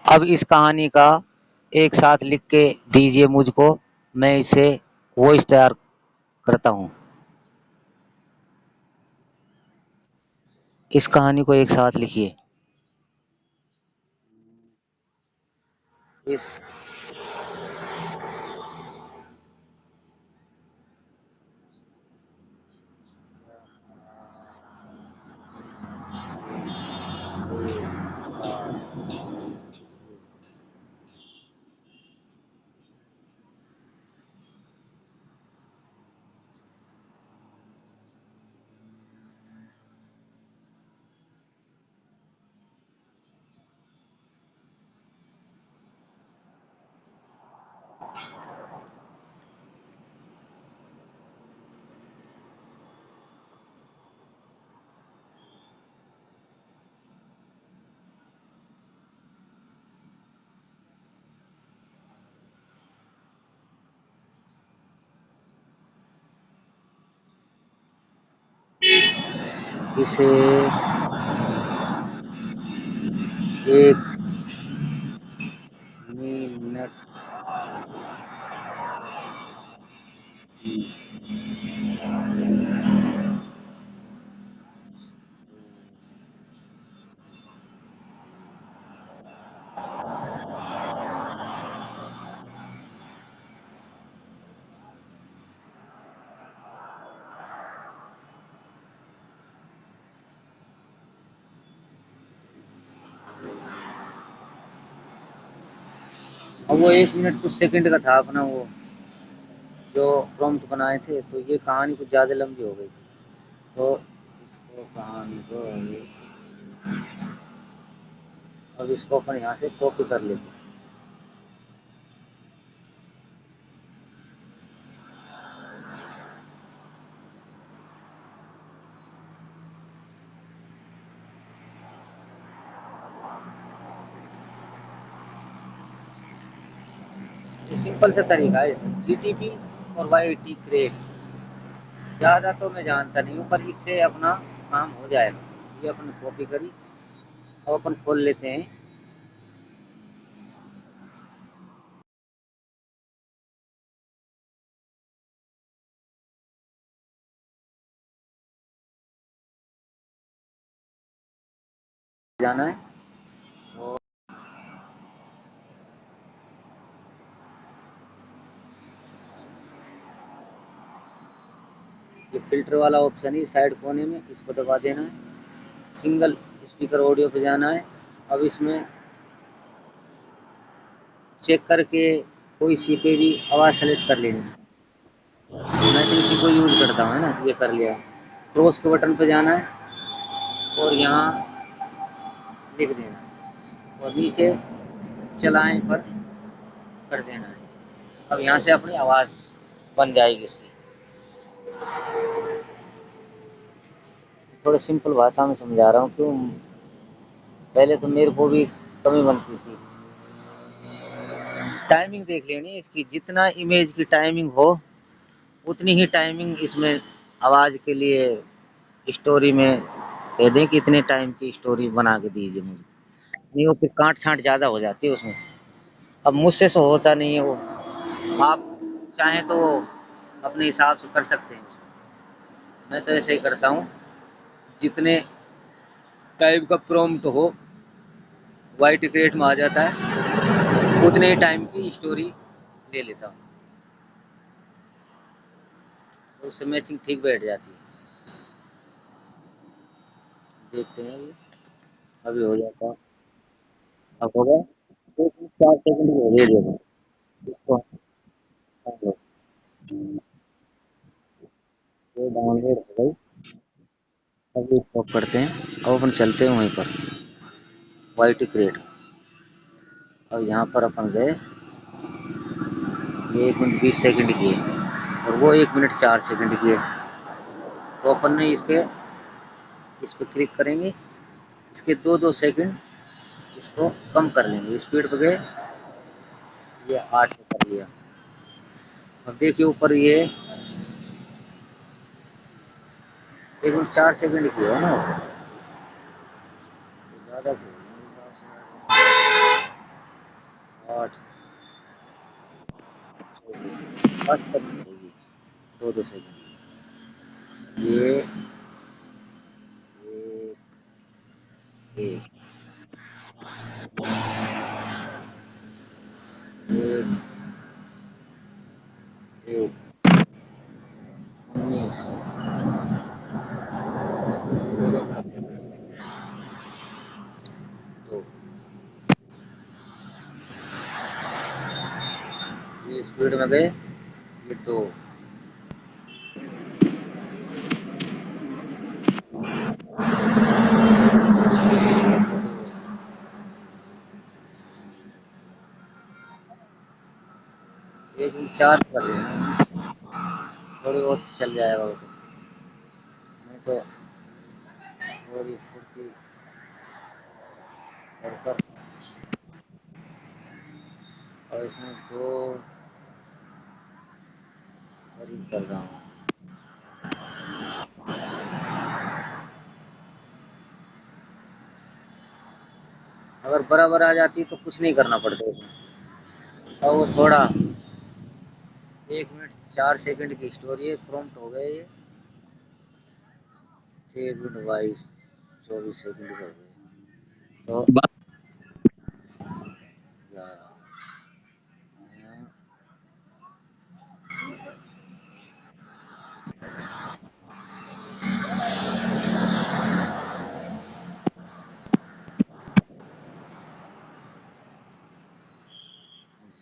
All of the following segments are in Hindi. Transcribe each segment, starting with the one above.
अब इस कहानी का एक साथ लिख के दीजिए मुझको, मैं इसे वॉइस तैयार करता हूँ। इस कहानी को एक साथ लिखिए। इस इसे 1 मिनट की अब वो 1 मिनट कुछ सेकंड का था अपना वो जो प्रॉम्प्ट बनाए थे, तो ये कहानी कुछ ज़्यादा लंबी हो गई थी, तो इसको कहानी को अब इसको अपन यहाँ से कॉपी कर लेते हैं। ये सिंपल सा तरीका है, जीटीपी और वाईटी क्रिएट। ज़्यादा तो मैं जानता नहीं हूँ, पर इससे अपना काम हो जाएगा। ये अपन कॉपी करी, अब अपन खोल लेते हैं। जाना है और ये फिल्टर वाला ऑप्शन है साइड कोने में, इसको दबा देना है। सिंगल स्पीकर ऑडियो पे जाना है। अब इसमें चेक करके कोई सी पे भी आवाज़ सेलेक्ट कर लेनी है। मैं तो इसी को यूज़ करता हूँ, है ना। ये कर लिया। क्रॉस के बटन पे जाना है और यहाँ लिख देना है और नीचे चलाएं पर कर देना है। अब यहाँ से अपनी आवाज़ बन जाएगी इसकी। थोड़ा सिंपल भाषा में समझा रहा हूँ, क्यों पहले तो मेरे को भी कमी बनती थी। टाइमिंग देख लेनी इसकी, जितना इमेज की टाइमिंग हो उतनी ही टाइमिंग इसमें आवाज़ के लिए स्टोरी में कह दें कि इतने टाइम की स्टोरी बना के दीजिए मुझे। नहीं वो फिर काट छाँट ज़्यादा हो जाती है उसमें। अब मुझसे तो होता नहीं है वो, आप चाहें तो अपने हिसाब से कर सकते हैं। मैं तो ऐसे ही करता हूँ, जितने टाइप का प्रॉम्प्ट हो वाइट क्रिएट में आ जाता है, उतने ही टाइम की स्टोरी ले लेता हूँ, तो उससे मैचिंग ठीक बैठ जाती है। देखते हैं अभी हो जाता है। अब हो गया 4 सेकंड की हो गई। देखो इसको ये डाउनलोड हो गई। अभी स्टॉप करते हैं। अब अपन चलते हैं वहीं पर वाई टी क्रिएट। अब यहाँ पर अपन गए, ये 1 मिनट 20 सेकंड की है और वो 1 मिनट 4 सेकंड की है। तो अपन ने इस पर क्लिक करेंगे, इसके 2-2 सेकंड इसको कम कर लेंगे। स्पीड पे गए, ये 8 पे कर लिया। अब देखिए ऊपर ये 1 मिनट 4 सेकंड की है ना, ज़्यादा क्यों है मेरे हिसाब से। बस करेगी 2-2 सेकंड ये एक एक एक 19 तो ये स्पीड में गए ये तो एक मिनट 4 कर देना थोड़ी और चल जाएगा वो तो नहीं तो थोड़ी फुर्ती कर और इसमें 2 करीब कर रहा हूँ अगर बराबर आ जाती तो कुछ नहीं करना पड़ता और वो थोड़ा 1 मिनट 4 सेकंड की स्टोरी है प्रॉम्प्ट हो गए ये 1 मिनट 22-24 सेकंड हो गए तो 11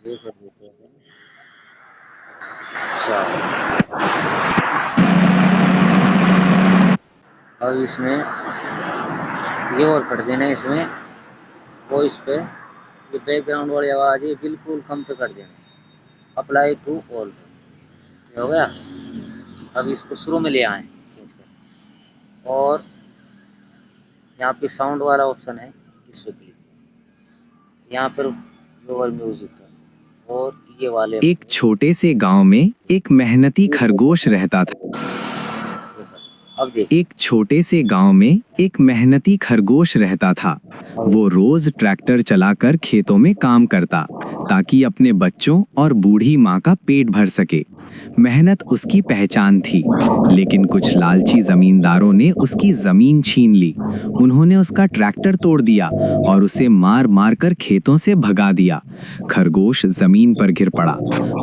ये कर देते हैं अच्छा अब इसमें ये और कर देना इसमें वॉइस पे ये बैकग्राउंड वाली आवाज़ है बिल्कुल कम पे कर देना अप्लाई टू ऑल हो गया अब इसको शुरू में ले आए खींच कर और यहाँ पे साउंड वाला ऑप्शन है इस पे क्लिक यहाँ पर लोअर म्यूजिक है और ये वाले एक छोटे से गांव में एक मेहनती खरगोश रहता था। अब देख एक छोटे से गांव में एक मेहनती खरगोश रहता था। वो रोज ट्रैक्टर चलाकर खेतों में काम करता ताकि अपने बच्चों और बूढ़ी माँ का पेट भर सके। मेहनत उसकी पहचान थी, लेकिन कुछ लालची जमींदारों ने उसकी जमीन छीन ली। उन्होंने उसका ट्रैक्टर तोड़ दिया और उसे मार मार कर खेतों से भगा दिया। खरगोश जमीन पर गिर पड़ा।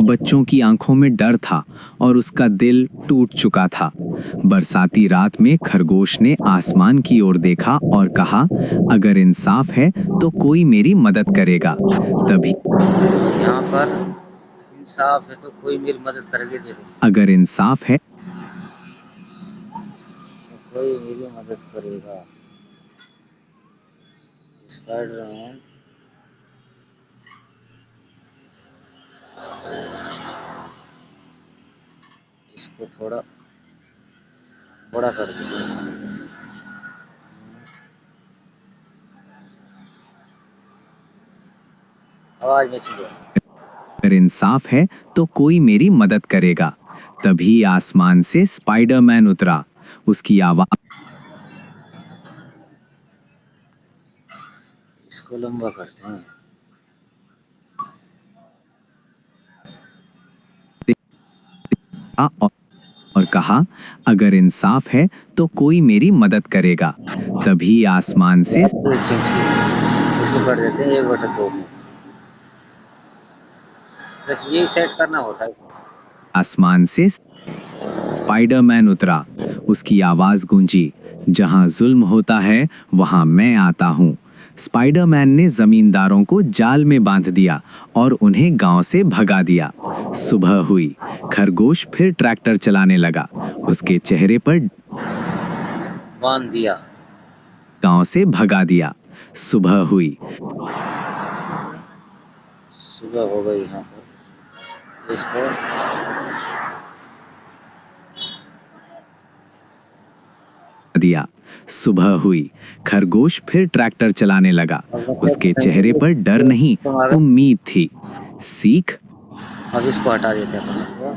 बच्चों की आंखों में डर था और उसका दिल टूट चुका था। बरसाती रात में खरगोश ने आसमान की ओर देखा और कहा, अगर इंसाफ है तो कोई मेरी मदद करेगा। तभी यहाँ पर इंसाफ है तो कोई मेरी मदद करके दे दो अगर इंसाफ है तो कोई मेरी मदद करेगा स्पाइडरमैन इसको थोड़ा बड़ा कर दीजिए आवाज में चलो अगर इंसाफ है तो कोई मेरी मदद करेगा। तभी आसमान से स्पाइडरमैन उतरा। उसकी आवाज इसको लंबा करते हैं और कहा, अगर इंसाफ है तो कोई मेरी मदद करेगा। तभी आसमान से इसको कर देते हैं 1/2 बस ये सेट करना होता है आसमान से स्पाइडरमैन उतरा। उसकी आवाज गूंजी, जहां जुल्म होता है वहां मैं आता हूं। स्पाइडरमैन ने जमींदारों को जाल में बांध दिया और उन्हें गांव से भगा दिया। सुबह हुई। खरगोश फिर ट्रैक्टर चलाने लगा। उसके चेहरे पर बांध दिया गांव से भगा दिया। सुबह हुई। सुबह हो गई यहाँ पर इसको दिया। सुबह हुई। खरगोश फिर ट्रैक्टर चलाने लगा। उसके चेहरे पर डर नहीं, उम्मीद थी। सीख अब इसको हटा देते हैं अपन इसको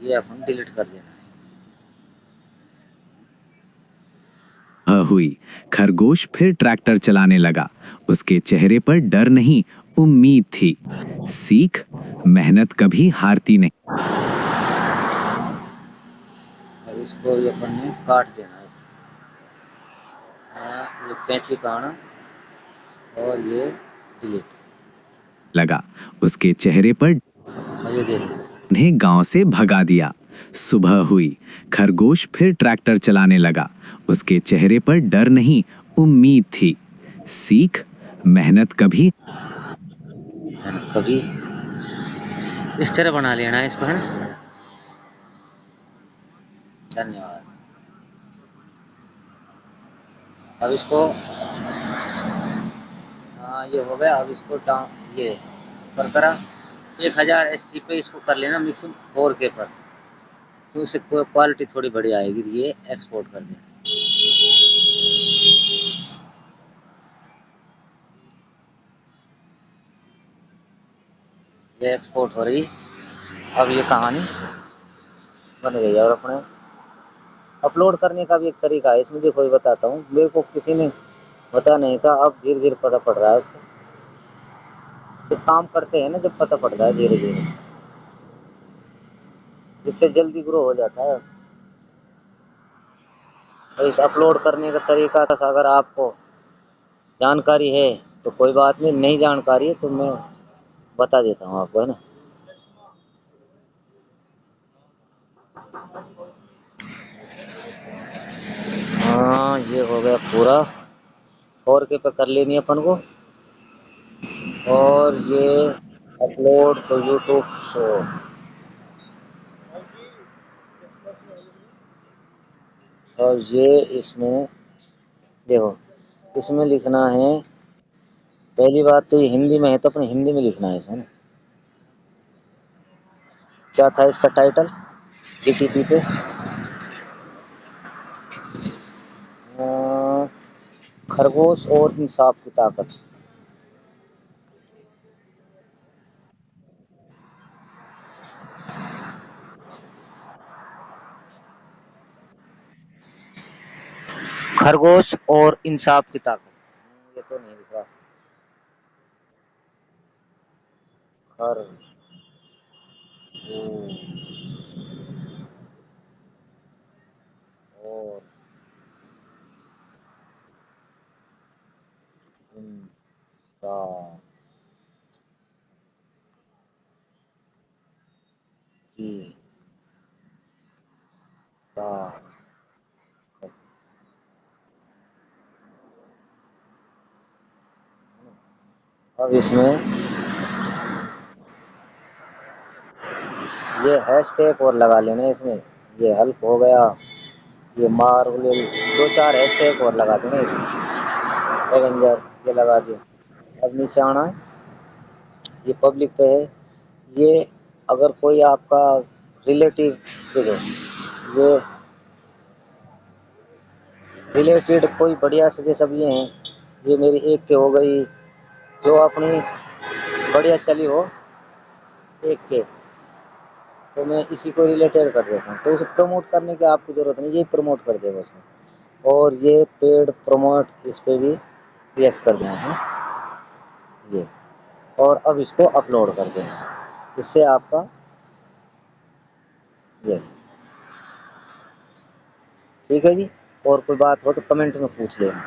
ये अपन डिलीट कर देना हुई। खरगोश फिर ट्रैक्टर चलाने लगा। उसके चेहरे पर डर नहीं, उम्मीद थी। सीख, मेहनत कभी हारती नहीं। अब इसको ये अपन ने काट देना है। ये कैंची का आना और ये डिलीट। लगा उसके चेहरे पर, और ये देख लो। उन्हें गांव से भगा दिया। सुबह हुई, खरगोश फिर ट्रैक्टर चलाने लगा। उसके चेहरे पर डर नहीं, उम्मीद थी। सीख, मेहनत कभी कभी इस तरह बना लेना है इसको, है ना। धन्यवाद। अब इसको ये हो गया। अब इसको डाउन ये पर करा 1000 SC पे इसको कर लेना मिक्सिंग 4K पर, तो उससे क्वालिटी थोड़ी बढ़िया आएगी। ये एक्सपोर्ट कर देना। ये एक्सपोर्ट हो रही। अब ये कहानी बन गई। और अपने अपलोड करने का भी एक तरीका है इसमें, देखो ये बताता हूँ। मेरे को किसी ने पता नहीं था, अब धीरे धीरे पता पड़ रहा है उसको। जब काम करते हैं ना, जब पता पड़ता है धीरे धीरे, जिससे जल्दी ग्रो हो जाता है। और इस अपलोड करने का तरीका का अगर आपको जानकारी है तो कोई बात नहीं, नहीं जानकारी है तो मैं बता देता हूँ आपको, है ना। हाँ, ये हो गया पूरा। 4K पे कर लेनी है अपन को। और ये अपलोड तो यूट्यूब तो और ये इसमें देखो, इसमें लिखना है। पहली बात तो ये हिंदी में है तो अपने हिंदी में लिखना है इसमें ना। क्या था इसका टाइटल GTP पे? खरगोश और इंसाफ की ताकत। खरगोश और इंसाफ की ताकत। ये तो नहीं लिख रहा। खरगोश और इंसाफ की ताकत। अब इसमें ये हैशटैग और लगा लेना इसमें। ये हल्क हो गया, ये मार्वल, 2-4 हैशटैग और लगा देना इसमें। एवेंजर ये लगा दिया। अब नीचे आना है। ये पब्लिक पे है। ये अगर कोई आपका रिलेटिव, देखो ये रिलेटेड कोई बढ़िया से जैसे सब ये हैं। ये मेरी एक के हो गई जो अपनी बढ़िया चली हो एक के, तो मैं इसी को रिलेटेड कर देता हूँ। तो उसे प्रमोट करने की आपको ज़रूरत नहीं, ये प्रमोट कर देगा उसमें। और ये पेड प्रमोट इस पे भी यस कर देना है ये। और अब इसको अपलोड कर देना, इससे आपका ये ठीक है जी। और कोई बात हो तो कमेंट में पूछ लेना।